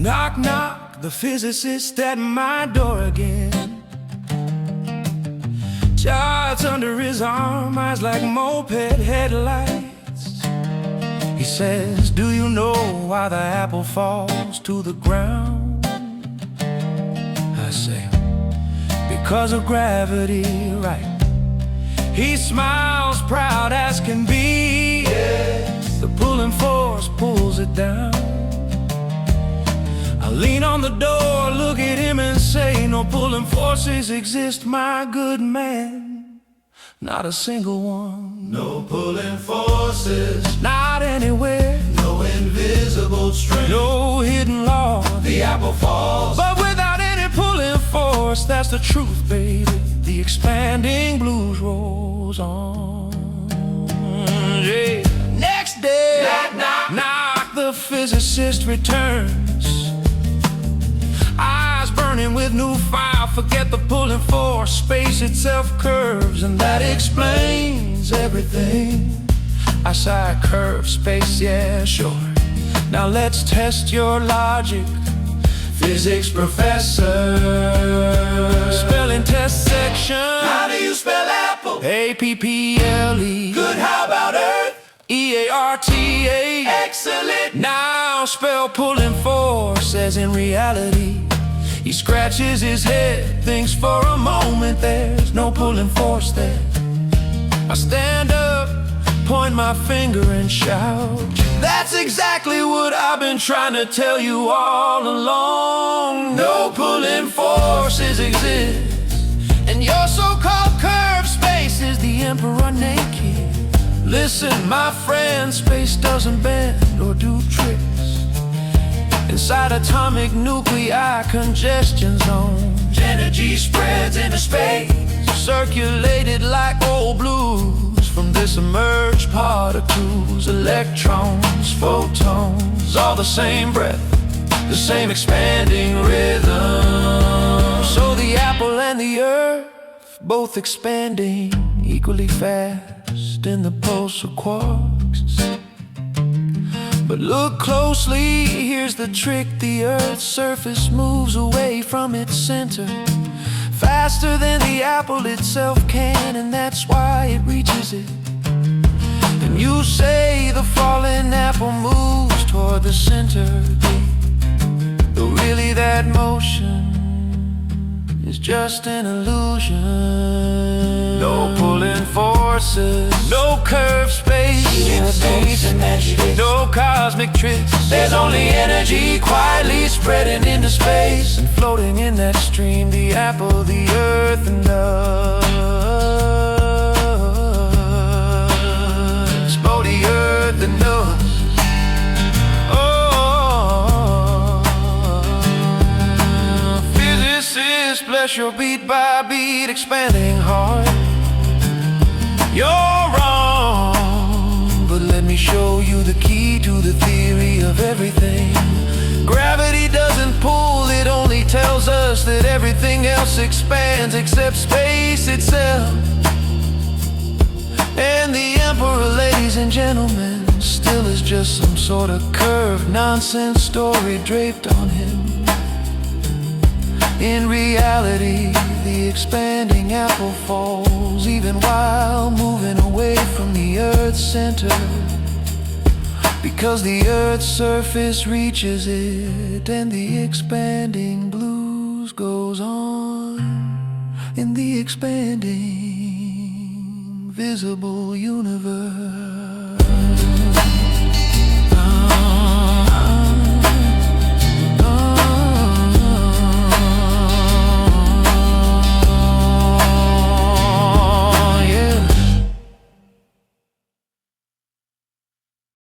Knock, knock, the physicist at my door again. Charts under his arm, eyes like moped headlights. He says, do you know why the apple falls to the ground? I say, because of gravity, right. He smiles proud as can be. The pulling force pulls it down. I lean on the door, look at him and say, no pulling forces exist, my good man. Not a single one. No pulling forces, not anywhere. no invisible strength, no hidden law. The apple falls, but without any pulling force. That's the truth, baby. The expanding blues rolls on. Yeah. Next day, knock, knock, knock, the physicist returns. Eyes burning with new fire. Forget the pulling force, space itself curves, and that explains everything. I sigh, curve, space, yeah, sure. Now let's test your logic, physics professor. Spelling test section. How do you spell apple? A-P-P-L-E. Good, how about earth? E-A-R-T-A. Excellent. Now spell pulling force as in reality. He scratches his head, thinks for a moment there's no pulling force there. I stand up, point my finger and shout, that's exactly what I've been trying to tell you all along. No pulling forces exist, and your so-called curved space is the emperor naked. Listen, my friend, space doesn't bend or do tricks. Inside atomic nuclei congestion zones, energy spreads into space, circulated like old blues. From this emerge particles, electrons, photons, all the same breath, the same expanding rhythm. So the apple and the earth, both expanding equally fast in the pulse of quarks. But look closely, here's the trick. The Earth's surface moves away from its center faster than the apple itself can, and that's why it reaches it. And you say the fallen apple moves toward the center, but really that motion is just an illusion. No pulling forces, no curved space, no cosmic tricks. There's only energy quietly spreading into space and floating in that stream. The apple, the earth, and us. Oh, the earth and us. Oh, physicist, bless your beat by beat expanding heart. You're wrong, but let me show you the key to the theory of everything. Gravity doesn't pull, it only tells us that everything else expands except space itself. And the emperor, ladies and gentlemen, still is just some sort of curved nonsense story draped on him. In reality, the expanding apple falls even while moving away from the Earth's center, because the Earth's surface reaches it, and the expanding blues goes on in the expanding visible universe.